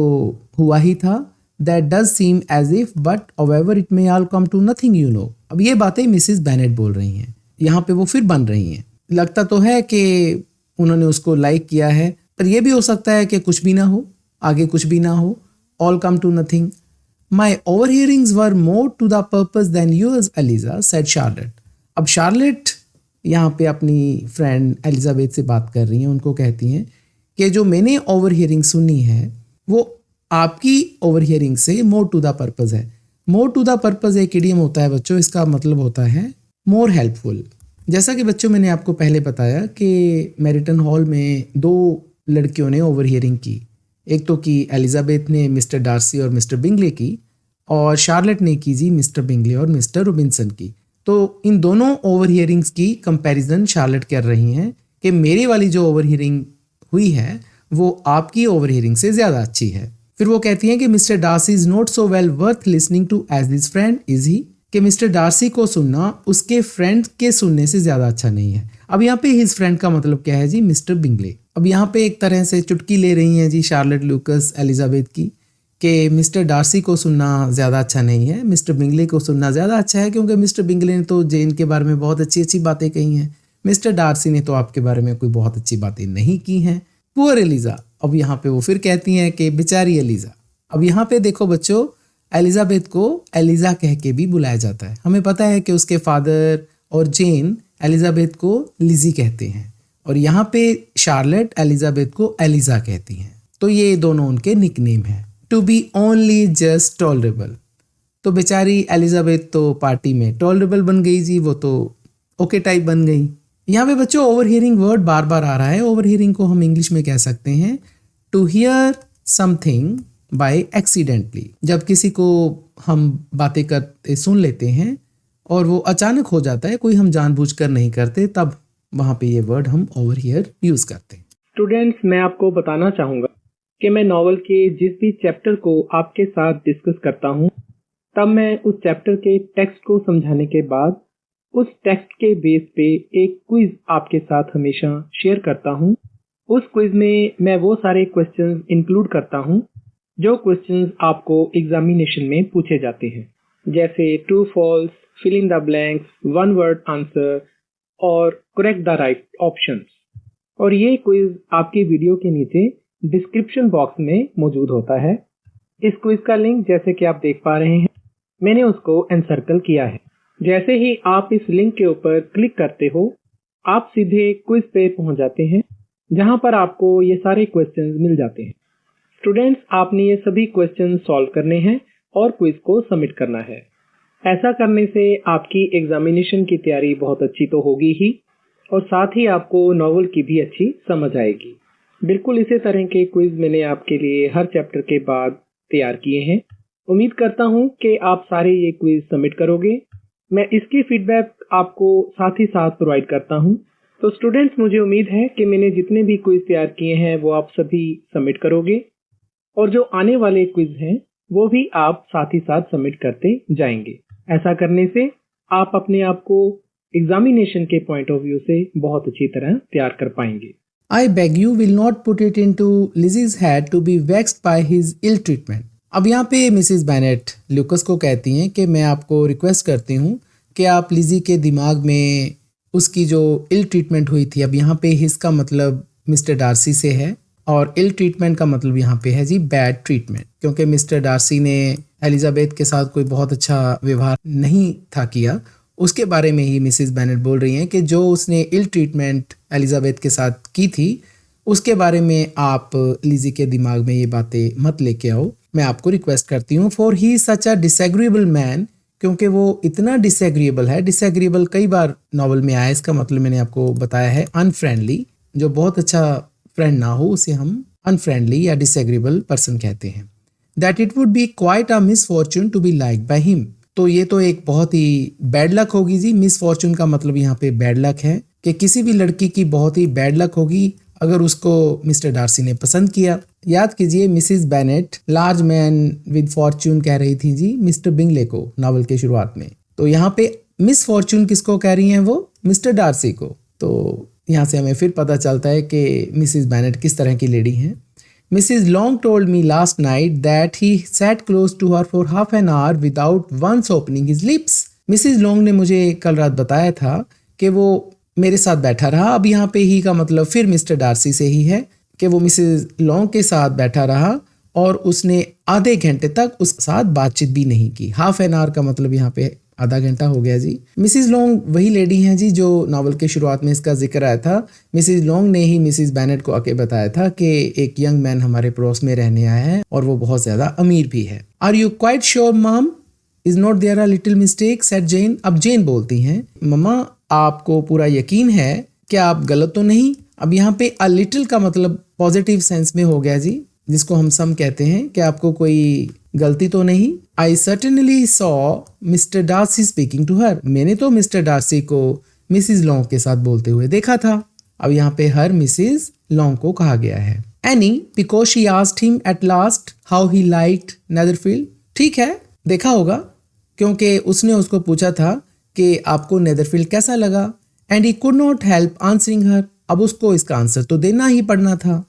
हुआ ही था। That does seem as if but however it may all come to nothing you know. अब ये बातें मिसिस बेनेट बोल रही हैं, यहाँ पे वो फिर बन रही हैं। लगता तो है कि उन्होंने उसको लाइक किया है, पर यह भी हो सकता है कि कुछ भी ना हो, आगे कुछ भी ना हो, all come to nothing. My overhearings were more to the purpose than yours, Eliza, said Charlotte. अब शार्लेट यहाँ पे अपनी फ्रेंड एलिजाबेथ से बात कर रही हैं, उनको कहती हैं कि जो मैंने ओवरहियरिंग सुनी है वो आपकी ओवरहियरिंग से मोर टू द पर्पज़ है। मोर टू द पर्पज़ एक इडियम होता है बच्चों, इसका मतलब होता है मोर हेल्पफुल। जैसा कि बच्चों मैंने आपको पहले बताया कि मैरिटन हॉल में 2 लड़कियों ने ओवरहियरिंग की, एक तो की एलिजाबेथ ने मिस्टर डार्सी और मिस्टर बिंगले की, और शार्लेट ने की जी मिस्टर बिंगले और मिस्टर रॉबिन्सन की। तो इन दोनों ओवरहियरिंग्स की कंपैरिजन शार्लेट कर रही हैं कि मेरी वाली जो ओवरहियरिंग हुई है वो आपकी ओवरहियरिंग से ज़्यादा अच्छी है। फिर वो कहती हैं कि Mr Darcy is not so well worth listening to as his friend is he, कि मिस्टर डार्सी को सुनना उसके फ्रेंड के सुनने से ज़्यादा अच्छा नहीं है। अब यहाँ पे हिज फ्रेंड का मतलब क्या है जी, मिस्टर बिंगले। अब यहाँ पे एक तरह से चुटकी ले रही हैं जी शार्लेट ल्यूकस एलिजाबेथ की, कि मिस्टर डार्सी को सुनना ज़्यादा अच्छा नहीं है, मिस्टर बिंगले को सुनना ज़्यादा अच्छा है, क्योंकि मिस्टर बिंगले ने तो जेन के बारे में बहुत अच्छी अच्छी बातें कही हैं, मिस्टर डार्सी ने तो आपके बारे में कोई बहुत अच्छी बातें नहीं की हैं। पुअर एलिजा, अब यहाँ पे वो फिर कहती हैं कि बेचारी एलिजा। अब यहाँ पे देखो बच्चों, एलिजाबेथ को एलिजा कह के भी बुलाया जाता है। हमें पता है कि उसके फादर और जेन एलिजाबेथ को लिजी कहते हैं, और यहाँ पे शार्लेट एलिजाबेथ को एलिजा कहती हैं। तो ये दोनों उनके निकनेम हैं। To be only just tolerable, तो बेचारी एलिजाबेथ तो पार्टी में टॉलरेबल बन गई जी, वो तो ओके टाइप बन गई। यहाँ पे बच्चों ओवर हियरिंग वर्ड बार बार आ रहा है। ओवर हियरिंग को हम इंग्लिश में कह सकते हैं to hear something by accidentally. जब किसी को हम बातें करते सुन लेते हैं और वो अचानक हो जाता है, कोई हम जानबूझकर नहीं करते, तब वहाँ पे ये वर्ड हम ओवर हियर यूज करते हैं। स्टूडेंट्स, मैं आपको बताना चाहूँगा कि मैं नॉवल के जिस भी चैप्टर को आपके साथ डिस्कस करता हूँ, तब मैं उस चैप्टर के टेक्स्ट को समझाने के बाद उस टेक्स्ट के बेस पे एक क्विज आपके साथ हमेशा शेयर करता हूँ। उस क्विज में मैं वो सारे क्वेश्चंस इंक्लूड करता हूँ जो क्वेश्चंस आपको एग्जामिनेशन में पूछे जाते हैं, जैसे true false, fill in the blanks, one word answer और करेक्ट द राइट ऑप्शंस। और ये क्विज आपकी वीडियो के नीचे डिस्क्रिप्शन बॉक्स में मौजूद होता है। इस क्विज का लिंक जैसे कि आप देख पा रहे हैं, मैंने उसको एनसर्कल किया है। जैसे ही आप इस लिंक के ऊपर क्लिक करते हो, आप सीधे क्विज पे पहुंच जाते हैं, जहां पर आपको ये सारे क्वेश्चंस मिल जाते हैं। स्टूडेंट्स, आपने ये सभी क्वेश्चन सॉल्व करने हैं और क्विज को सबमिट करना है। ऐसा करने से आपकी एग्जामिनेशन की तैयारी बहुत अच्छी तो होगी ही, और साथ ही आपको नॉवल की भी अच्छी समझ आएगी। बिल्कुल इसी तरह के क्विज मैंने आपके लिए हर चैप्टर के बाद तैयार किए हैं। उम्मीद करता हूं कि आप सारे ये क्विज सबमिट करोगे। मैं इसकी फीडबैक आपको साथ ही साथ प्रोवाइड करता हूं। तो स्टूडेंट्स, मुझे उम्मीद है कि मैंने जितने भी क्विज तैयार किए हैं वो आप सभी सबमिट करोगे, और जो आने वाले क्विज हैं वो भी आप साथ ही साथ सबमिट करते जाएंगे। ऐसा करने से आप अपने आप को एग्जामिनेशन के पॉइंट ऑफ व्यू से बहुत अच्छी तरह तैयार कर पाएंगे। I beg you will not put it into Lizzie's head to be vexed by his ill treatment. अब यहाँ पे मिसेस बेनेट ल्यूकस को कहती हैं कि मैं आपको रिक्वेस्ट करती हूँ कि आप लिजी के दिमाग में उसकी जो इल ट्रीटमेंट हुई थी, अब यहाँ पे हिज का मतलब मिस्टर डार्सी से है, और इल ट्रीटमेंट का मतलब यहाँ पे है जी बैड ट्रीटमेंट, क्योंकि मिस्टर डार्सी ने एलिजाबेथ के साथ कोई बहुत अच्छा व्यवहार नहीं था किया। उसके बारे में ही मिसेस बेनेट बोल रही हैं कि जो उसने इल ट्रीटमेंट एलिजाबेथ के साथ की थी, उसके बारे में आप लिजी के दिमाग में ये बातें मत लेके आओ। मैं आपको रिक्वेस्ट करती हूँ, for he such a disagreeable man, क्योंकि वो इतना डिसएग्रीएबल है। डिसएग्रीएबल कई बार नॉवल में आया, इसका मतलब मैंने आपको बताया है अनफ्रेंडली। जो बहुत अच्छा फ्रेंड ना हो उसे हम अनफ्रेंडली या डिसएग्रीएबल पर्सन कहते हैं। That it would be quite a misfortune to be like by him, तो ये तो एक बहुत ही बैड लक होगी जी। मिस फॉर्चून का मतलब यहाँ पे बैड लक है कि किसी भी लड़की की बहुत ही बैड लक होगी अगर उसको मिस्टर डार्सी ने पसंद किया। याद कीजिए, Mrs Bennett large man with Fortune कह रही थी जी मिस्टर बिंगले को नॉवल के शुरुआत में। तो यहाँ पे मिस फॉर्चून किसको कह रही हैं? वो मिस्टर डार्सी को। तो यहाँ से हमें फिर पता चलता है कि मिसेस बेनेट किस तरह की लेडी हैं। Mrs. Long told me last night that he sat close to her for half an hour without once opening his lips. Mrs. Long ने मुझे कल रात बताया था कि वो मेरे साथ बैठा रहा। अब यहाँ पे ही का मतलब फिर मिस्टर डार्सी से ही है कि वो मिसेस लॉन्ग के साथ बैठा रहा और उसने आधे घंटे तक उसके साथ बातचीत भी नहीं की। हाफ एन आवर का मतलब यहाँ पे आधा घंटा हो गया जी। मिसेस लॉन्ग वही लेडी हैं जी जो नॉवल के शुरुआत में इसका जिक्र आया था। मिसेस लॉन्ग ने ही मिसेस बेनेट को आके बताया था कि एक यंग मैन हमारे पड़ोस में रहने आया है और वो बहुत ज्यादा अमीर भी है। Are you quite sure ma'am, is not there a little mistake, said Jane. अब जेन बोलती हैं, मम्मा आपको पूरा यकीन है कि आप गलत तो नहीं? अब यहाँ पे अ लिटिल का मतलब पॉजिटिव सेंस में हो गया जी, जिसको हम सम कहते हैं कि आपको कोई गलती तो नहीं। I certainly saw Mr Darcy speaking to her, मैंने तो मिस्टर डार्सी को मिसिस लॉन्ग के साथ बोलते हुए देखा था। अब यहाँ पे हर मिसिस लॉन्ग को कहा गया है। Any because she asked him at last how he liked Netherfield, ठीक है देखा होगा क्योंकि उसने उसको पूछा था कि आपको नेदरफील्ड कैसा लगा। And he could not help answering her, अब उसको इसका आंसर तो देना ही पड़ना था।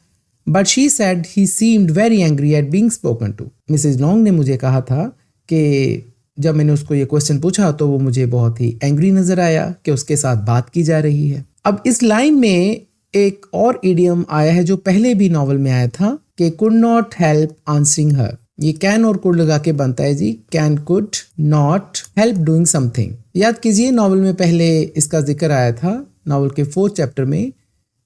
But she said he seemed very angry at being spoken to. Mrs Long ने मुझे कहा था कि जब मैंने उसको ये क्वेश्चन पूछा तो वो मुझे बहुत ही एंग्री नजर आया कि उसके साथ बात की जा रही है। अब इस लाइन में एक और इडियम आया है जो पहले भी नॉवल में आया था कि could not help answering her. ये कैन और कुड लगा के बनता है जी, can could not help doing something. याद कीजिए नॉवल में पहले इसका जिक्र आया था नॉवल के 4th चैप्टर में,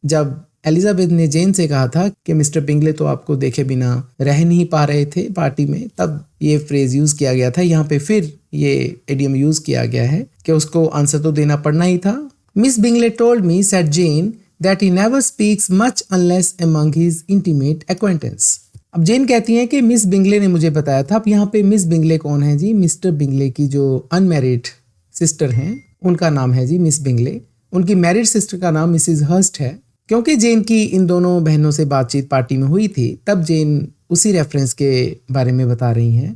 जब एलिजाबेथ ने जेन से कहा था कि मिस्टर बिंगले तो आपको देखे बिना रह नहीं पा रहे थे पार्टी में, तब ये फ्रेज यूज किया गया था। यहाँ पे फिर ये इडियम यूज किया गया है कि उसको आंसर तो देना पड़ना ही था। Miss Bingley told me, said Jane, that he never speaks much unless among his intimate acquaintance. अब जेन कहती हैं कि मिस बिंगले ने मुझे बताया था। अब यहाँ पे मिस बिंगले कौन है जी? मिस्टर बिंगले की जो अनमैरिड सिस्टर हैं उनका नाम है जी मिस बिंगले। उनकी मैरिड सिस्टर का नाम मिसिज हर्स्ट है। क्योंकि जेन की इन दोनों बहनों से बातचीत पार्टी में हुई थी, तब जेन उसी रेफरेंस के बारे में बता रही हैं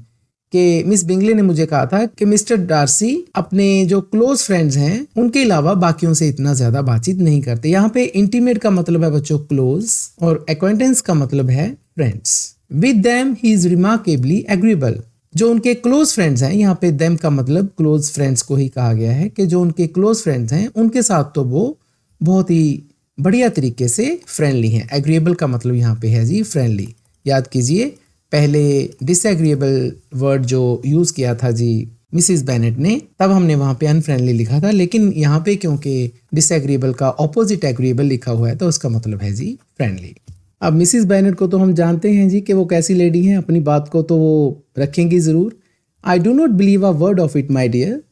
कि मिस बिंगले ने मुझे कहा था कि मिस्टर डार्सी अपने जो क्लोज फ्रेंड्स हैं उनके अलावा बाकियों से इतना ज्यादा बातचीत नहीं करते। यहाँ पे इंटीमेट का मतलब है बच्चों क्लोज, और एक्वेंटेंस का मतलब है friends. With them he is remarkably agreeable. जो उनके क्लोज फ्रेंड्स हैं, यहाँ पे देम का मतलब क्लोज फ्रेंड्स को ही कहा गया है कि जो उनके क्लोज फ्रेंड्स हैं उनके साथ तो वो बहुत ही बढ़िया तरीके से फ्रेंडली हैं। एग्रीएबल का मतलब यहाँ पे है जी फ्रेंडली। याद कीजिए पहले डिसएग्रीएबल वर्ड जो यूज किया था जी मिसिस बेनेट ने, तब हमने वहां पे अनफ्रेंडली लिखा था, लेकिन यहाँ पे क्योंकि डिसएग्रीएबल का ऑपोजिट एग्रीएबल लिखा हुआ है तो उसका मतलब है जी फ्रेंडली। अब मिसिस बेनेट को तो हम जानते हैं जी कि वो कैसी लेडी हैं, अपनी बात को तो वो रखेंगी जरूर। I do not believe a word of it my dear.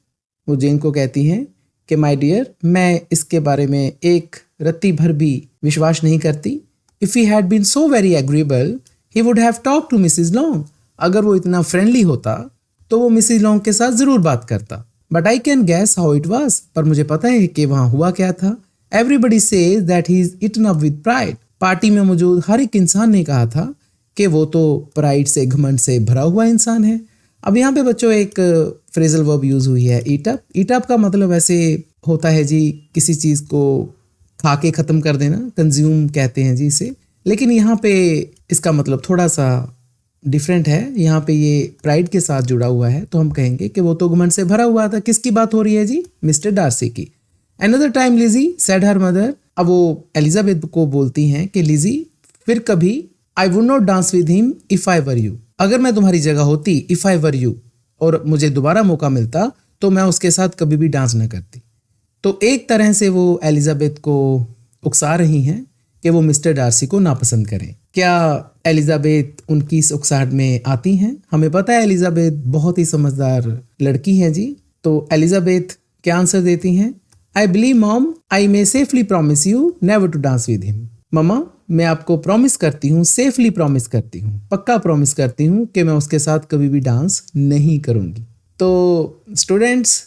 वो जेन को कहती हैं कि माई डियर, मैं इसके बारे में एक रत्ती भर भी विश्वास नहीं करती। If he had been so very agreeable he would have talk to Mrs Long. अगर वो इतना फ्रेंडली होता तो वो मिसिस लॉन्ग के साथ जरूर बात करता। But I can gas how it was. पर मुझे पता है कि वहां हुआ क्या था। Everybody says that he is eaten up with pride. Party में मौजूद हर एक इंसान ने कहा था कि वो तो प्राइड से, घमंड से भरा हुआ इंसान है। अब यहाँ पे बच्चों एक फ्रेजल वर्ब यूज हुई है, ईट अप। ईट अप का मतलब ऐसे होता है जी किसी चीज को खा के खत्म कर देना, कंज्यूम कहते हैं जी इसे। लेकिन यहाँ पे इसका मतलब थोड़ा सा डिफरेंट है। यहाँ पे ये प्राइड के साथ जुड़ा हुआ है, तो हम कहेंगे कि वो तो घमंड से भरा हुआ था। किसकी बात हो रही है जी? मिस्टर डार्सी की। Another time Lizzy said her mother. अब वो एलिजाबेथ को बोलती हैं कि लिजी, फिर कभी I would not dance with him if I were you. अगर मैं तुम्हारी जगह होती, इफ आई वर यू, और मुझे दोबारा मौका मिलता तो मैं उसके साथ कभी भी डांस न करती। तो एक तरह से वो एलिजाबेथ को उकसा रही हैं कि वो मिस्टर डार्सी को नापसंद करें। क्या एलिजाबेथ उनकी इस उकसाहट में आती हैं? हमें पता है एलिजाबेथ बहुत ही समझदार लड़की हैं जी। तो एलिजाबेथ क्या आंसर देती हैं? I believe mom I may safely promise you never to dance with him. ममा, मैं आपको प्रॉमिस करती हूँ, सेफली प्रॉमिस करती हूँ, पक्का प्रॉमिस करती हूँ कि मैं उसके साथ कभी भी डांस नहीं करूँगी। तो स्टूडेंट्स,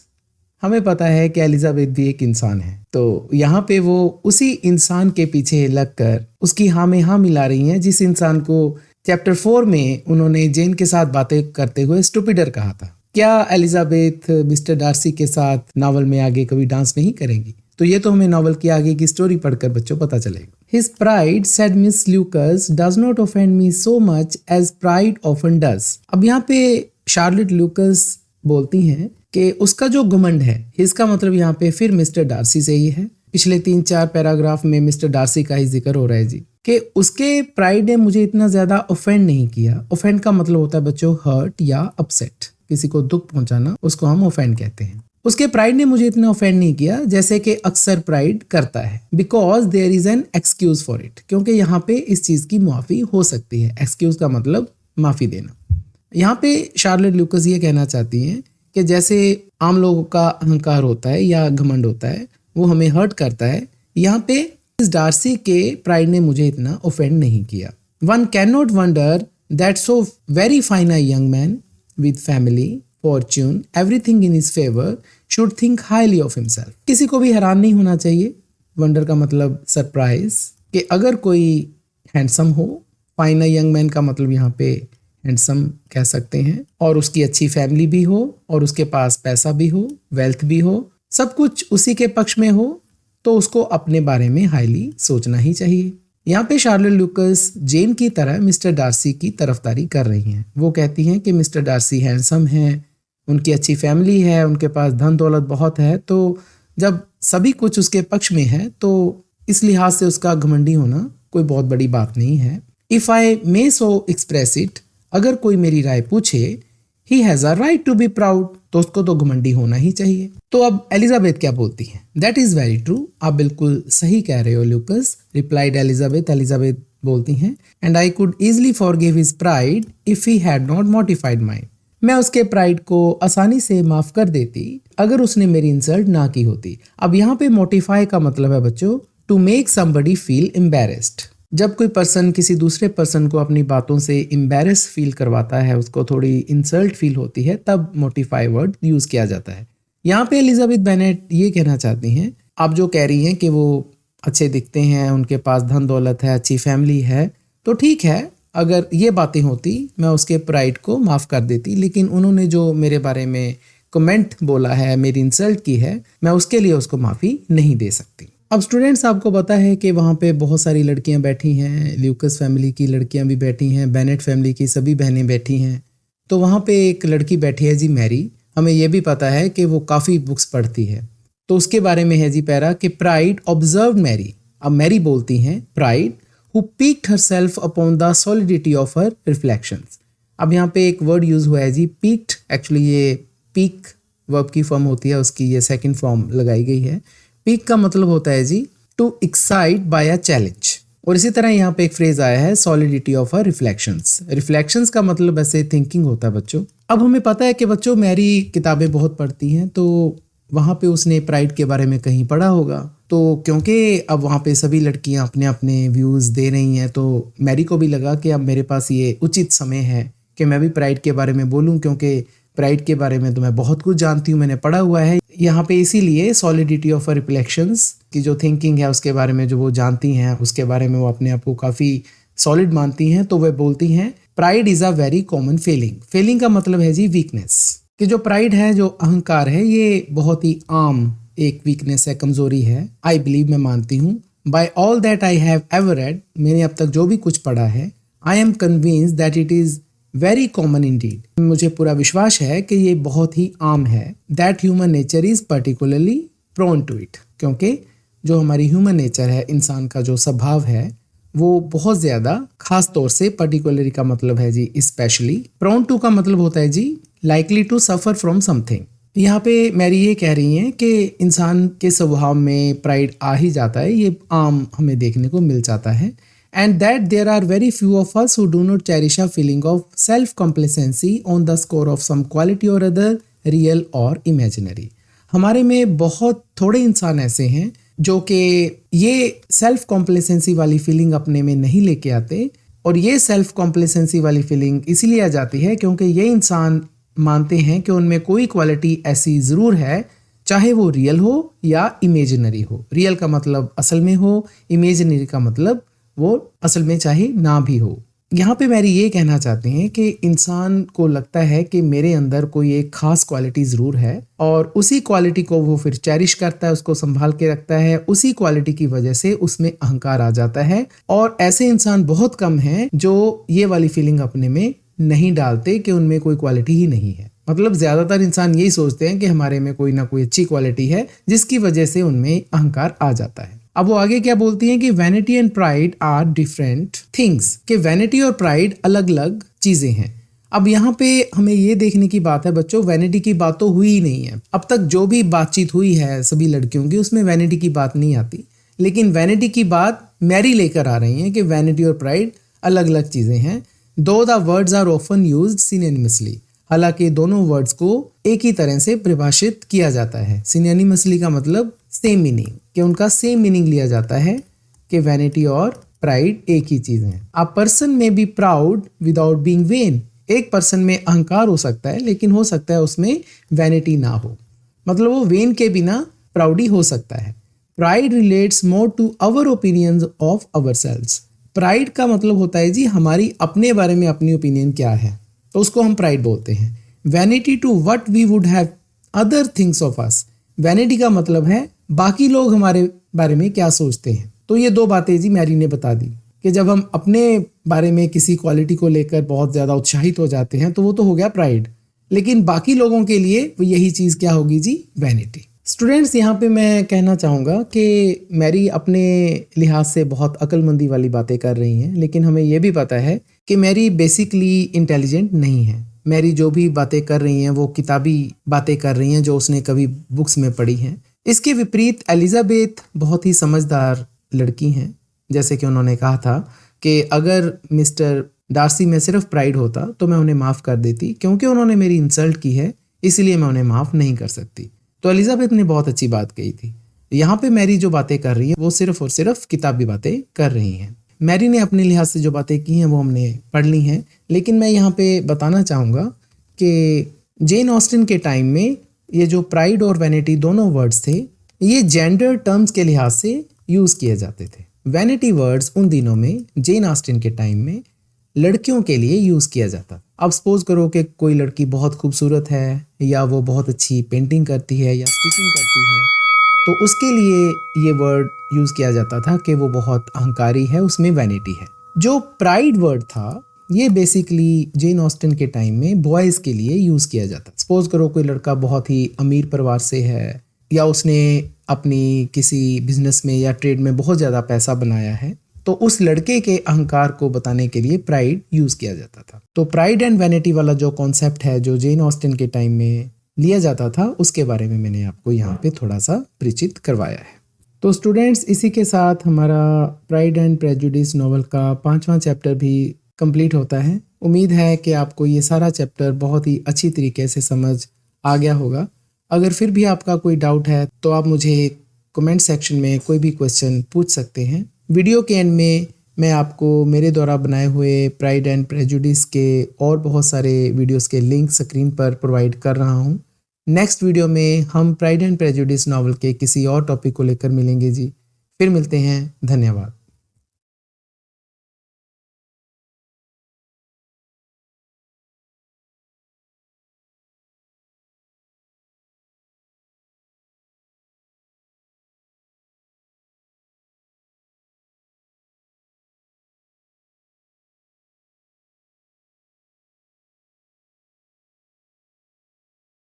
हमें पता है कि एलिजाबेथ भी एक इंसान है, तो यहाँ पे वो उसी इंसान के पीछे लगकर उसकी हाँ में हाँ मिला रही हैं जिस इंसान को चैप्टर 4 में उन्होंने जेन के साथ बातें करते हुए स्टूपिडर कहा था। क्या एलिजाबेथ मिस्टर डार्सी के साथ नावल में आगे कभी डांस नहीं करेंगी? तो ये तो हमें नावल की आगे की स्टोरी पढ़कर बच्चों पता चलेगा। His pride, said Miss Lucas, does not offend me so much as pride often does. अब यहाँ पे शार्लेट लूकस बोलती हैं कि उसका जो घमंड है, इसका मतलब यहाँ पे फिर मिस्टर डार्सी से ही है। पिछले 3-4 पैराग्राफ में मिस्टर डार्सी का ही जिक्र हो रहा है जी कि उसके प्राइड ने मुझे इतना ज्यादा ऑफेंड नहीं किया। ऑफेंड का मतलब होता है बच्चों हर्ट या अपसेट, किसी को दुख पहुंचाना, उसको हम ऑफेंड कहते हैं। उसके प्राइड ने मुझे इतना ऑफेंड नहीं किया जैसे कि अक्सर प्राइड करता है। Because there is an excuse for it, क्योंकि यहाँ पे इस चीज की माफी हो सकती है। एक्सक्यूज का मतलब माफी देना। यहाँ पे शार्लेट लूकस ये कहना चाहती हैं कि जैसे आम लोगों का अहंकार होता है या घमंड होता है, वो हमें हर्ट करता है, यहाँ पे इस डार्सी के प्राइड ने मुझे इतना ऑफेंड नहीं किया। One can not wonder that so very fine a young man with family, Fortune, everything in his favour should think highly of himself. किसी को भी हैरान नहीं होना चाहिए। वंडर का मतलब सरप्राइज, कि अगर कोई हैंडसम हो, फाइन अ यंग मैन का मतलब यहाँ पे हैंडसम कह सकते हैं, और उसकी अच्छी फैमिली भी हो और उसके पास पैसा भी हो, वेल्थ भी हो, सब कुछ उसी के पक्ष में हो, तो उसको अपने बारे में हाईली सोचना ही चाहिए। यहाँ पे शार्लेट लूकस जेन की तरह मिस्टर डार्सी की तरफदारी कर रही हैं। वो कहती हैं कि मिस्टर डार्सी हैंडसम हैं, उनकी अच्छी फैमिली है, उनके पास धन दौलत बहुत है, तो जब सभी कुछ उसके पक्ष में है तो इस लिहाज से उसका घमंडी होना कोई बहुत बड़ी बात नहीं है। If I may so express it, अगर कोई मेरी राय पूछे, he has a right to be proud, तो उसको तो घमंडी होना ही चाहिए। तो अब एलिजाबेथ क्या बोलती हैं? दैट इज़ वेरी ट्रू, आप बिल्कुल सही कह रहे हो लूकस, रिप्लाइड एलिजाबेथ। एलिजाबेथ बोलती हैं, and I could easily forgive his pride if he had not modified mind. मैं उसके प्राइड को आसानी से माफ कर देती अगर उसने मेरी इंसल्ट ना की होती। अब यहाँ पे मोटिफाई का मतलब है बच्चों, to make somebody feel embarrassed. जब कोई पर्सन किसी दूसरे पर्सन को अपनी बातों से एम्बेरेस फील करवाता है, उसको थोड़ी इंसल्ट फील होती है, तब मोटिफाई वर्ड यूज किया जाता है। यहाँ पे एलिजाबेथ बेनेट ये कहना चाहती हैं, आप जो कह रही हैं कि वो अच्छे दिखते हैं, उनके पास धन दौलत है, अच्छी फैमिली है, तो ठीक है, अगर ये बातें होती मैं उसके प्राइड को माफ़ कर देती, लेकिन उन्होंने जो मेरे बारे में कमेंट बोला है, मेरी इंसल्ट की है, मैं उसके लिए उसको माफ़ी नहीं दे सकती। अब स्टूडेंट्स, आपको पता है कि वहाँ पे बहुत सारी लड़कियाँ बैठी हैं, ल्यूकस फैमिली की लड़कियाँ भी बैठी हैं, बेनेट फैमिली की सभी बहनें बैठी हैं। तो वहाँ पे एक लड़की बैठी है जी मैरी, हमें ये भी पता है कि वो काफ़ी बुक्स पढ़ती है, तो उसके बारे में है जी पैरा कि प्राइड ऑब्जर्व मैरी। अब मैरी बोलती हैं, pride who piqued herself upon the solidity of her reflections। अब यहाँ पे एक वर्ड यूज हुआ है जी piqued, एक्चुअली ये पीक वर्ब की फॉर्म होती है, उसकी ये सेकंड फॉर्म लगाई गई है। पीक का मतलब होता है जी to excite by a challenge. और इसी तरह यहाँ पे एक फ्रेज आया है solidity of her reflections. Reflections का मतलब ऐसे थिंकिंग होता है बच्चों। अब हमें पता है कि बच्चों मैरी किताबें बहुत पढ़ती हैं, तो वहाँ पे उसने प्राइड के बारे में कहीं पढ़ा होगा, तो क्योंकि अब वहाँ पे सभी लड़कियाँ अपने अपने व्यूज़ दे रही हैं, तो मैरी को भी लगा कि अब मेरे पास ये उचित समय है कि मैं भी प्राइड के बारे में बोलूँ, क्योंकि प्राइड के बारे में तो मैं बहुत कुछ जानती हूँ, मैंने पढ़ा हुआ है यहाँ पे। इसीलिए सॉलिडिटी ऑफ रिफ्लेक्शंस की जो थिंकिंग है उसके बारे में जो वो जानती हैं, उसके बारे में वो अपने आप को काफ़ी सॉलिड मानती हैं, तो वह बोलती हैं pride is a very common feeling. Feeling का मतलब है जी वीकनेस, कि जो प्राइड है, जो अहंकार है, ये बहुत ही आम एक वीकनेस है, कमजोरी है। आई बिलीव, मैं मानती हूँ, by all that I have ever read, मैंने अब तक जो भी कुछ पढ़ा है, I am convinced that it is very common indeed, मुझे पूरा विश्वास है कि ये बहुत ही आम है। That human nature is particularly prone to it, क्योंकि जो हमारी ह्यूमन नेचर है, इंसान का जो स्वभाव है, वो बहुत ज़्यादा खास तौर से, पर्टिकुलरली का मतलब है जी स्पेशली, प्रोन टू का मतलब होता है जी likely to suffer from something. यहाँ पे मैरी ये कह रही हैं कि इंसान के स्वभाव में प्राइड आ ही जाता है, ये आम हमें देखने को मिल जाता है। And that there are very few of us who do not cherish a feeling of self complacency on the score of some quality or other, real or imaginary. हमारे में बहुत थोड़े इंसान ऐसे हैं जो कि ये सेल्फ कॉम्प्लेसेंसी वाली फीलिंग अपने में नहीं लेके आते, और ये सेल्फ कॉम्प्लेसेंसी वाली फीलिंग इसीलिए आ जाती है क्योंकि ये इंसान मानते हैं कि उनमें कोई क्वालिटी ऐसी ज़रूर है, चाहे वो रियल हो या इमेजिनरी हो। रियल का मतलब असल में हो, इमेजिनरी का मतलब वो असल में चाहे ना भी हो। यहाँ पे मैरी ये कहना चाहते हैं कि इंसान को लगता है कि मेरे अंदर कोई एक खास क्वालिटी ज़रूर है, और उसी क्वालिटी को वो फिर चेरिश करता है, उसको संभाल के रखता है। उसी क्वालिटी की वजह से उसमें अहंकार आ जाता है, और ऐसे इंसान बहुत कम हैं जो ये वाली फीलिंग अपने में नहीं डालते कि उनमें कोई क्वालिटी ही नहीं है। मतलब ज़्यादातर इंसान यही सोचते हैं कि हमारे में कोई ना कोई अच्छी क्वालिटी है, जिसकी वजह से उनमें अहंकार आ जाता है। अब वो आगे क्या बोलती हैं कि vanity and pride are different things, कि वैनिटी और प्राइड अलग अलग चीज़ें हैं। अब यहाँ पे हमें ये देखने की बात है बच्चों, वैनिटी की बात तो हुई ही नहीं है। अब तक जो भी बातचीत हुई है सभी लड़कियों की, उसमें वैनिटी की बात नहीं आती, लेकिन वैनिटी की बात मैरी लेकर आ रही हैं कि वैनिटी और प्राइड अलग अलग चीज़ें हैं। Though the words are often used synonymously, हालांकि दोनों वर्ड्स को एक ही तरह से परिभाषित किया जाता है। सिनोनिमसली का मतलब सेम मीनिंग, कि उनका सेम मीनिंग लिया जाता है कि वैनिटी और प्राइड एक ही चीज़ है। अ पर्सन में be proud without being when, एक पर्सन में अहंकार हो सकता है, लेकिन हो सकता है उसमें वैनिटी ना हो, मतलब वो वेन के बिना प्राउडी हो सकता है। Pride relates more to our opinions of ourselves, pride का मतलब होता है जी हमारी अपने बारे में अपनी ओपिनियन क्या है, तो उसको हम प्राइड बोलते हैं। Vanity to what we would have other things of us, vanity का मतलब है बाकी लोग हमारे बारे में क्या सोचते हैं। तो ये दो बातें जी मैरी ने बता दी कि जब हम अपने बारे में किसी क्वालिटी को लेकर बहुत ज़्यादा उत्साहित हो जाते हैं तो वो तो हो गया प्राइड, लेकिन बाकी लोगों के लिए वो यही चीज़ क्या होगी जी, वैनिटी। स्टूडेंट्स, यहाँ पे मैं कहना चाहूँगा कि मैरी अपने लिहाज से बहुत अक्लमंदी वाली बातें कर रही हैं, लेकिन हमें ये भी पता है कि मैरी बेसिकली इंटेलिजेंट नहीं है। मैरी जो भी बातें कर रही हैं वो किताबी बातें कर रही हैं जो उसने कभी बुक्स में पढ़ी हैं। इसके विपरीत एलिजाबेथ बहुत ही समझदार लड़की हैं। जैसे कि उन्होंने कहा था कि अगर मिस्टर डार्सी में सिर्फ प्राइड होता तो मैं उन्हें माफ़ कर देती, क्योंकि उन्होंने मेरी इंसल्ट की है इसलिए मैं उन्हें माफ़ नहीं कर सकती। तो एलिजाबेथ ने बहुत अच्छी बात कही थी। यहाँ पे मैरी जो बातें कर रही है वो सिर्फ और सिर्फ किताबी बातें कर रही हैं। मैरी ने अपने लिहाज से जो बातें की हैं वो हमने पढ़ ली हैं, लेकिन मैं यहाँ पे बताना चाहूँगा कि जेन ऑस्टिन के टाइम में ये जो प्राइड और वैनिटी दोनों वर्ड्स थे ये जेंडर टर्म्स के लिहाज से यूज़ किए जाते थे। वैनिटी वर्ड्स उन दिनों में जेन ऑस्टिन के टाइम में लड़कियों के लिए यूज़ किया जाता। अब सपोज करो कि कोई लड़की बहुत खूबसूरत है या वो बहुत अच्छी पेंटिंग करती है या स्टिचिंग करती है, तो उसके लिए ये वर्ड यूज़ किया जाता था कि वो बहुत अहंकारी है, उसमें वैनिटी है। जो प्राइड वर्ड था ये बेसिकली जेन ऑस्टिन के टाइम में बॉयज़ के लिए यूज़ किया जाता। सपोज करो कोई लड़का बहुत ही अमीर परिवार से है या उसने अपनी किसी बिजनेस में या ट्रेड में बहुत ज़्यादा पैसा बनाया है, तो उस लड़के के अहंकार को बताने के लिए प्राइड यूज़ किया जाता था। तो प्राइड एंड वैनिटी वाला जो कॉन्सेप्ट है जो जेन ऑस्टिन के टाइम में लिया जाता था उसके बारे में मैंने आपको यहाँ पे थोड़ा सा परिचित करवाया है। तो स्टूडेंट्स, इसी के साथ हमारा प्राइड एंड प्रेजुडिस नॉवल का 5वां चैप्टर भी कंप्लीट होता है। उम्मीद है कि आपको ये सारा चैप्टर बहुत ही अच्छी तरीके से समझ आ गया होगा। अगर फिर भी आपका कोई डाउट है तो आप मुझे कमेंट सेक्शन में कोई भी क्वेश्चन पूछ सकते हैं। वीडियो के एंड में मैं आपको मेरे द्वारा बनाए हुए प्राइड एंड प्रेजुडिस के और बहुत सारे वीडियोस के लिंक स्क्रीन पर प्रोवाइड कर रहा हूँ। नेक्स्ट वीडियो में हम प्राइड एंड प्रेजुडिस नॉवल के किसी और टॉपिक को लेकर मिलेंगे जी। फिर मिलते हैं। धन्यवाद।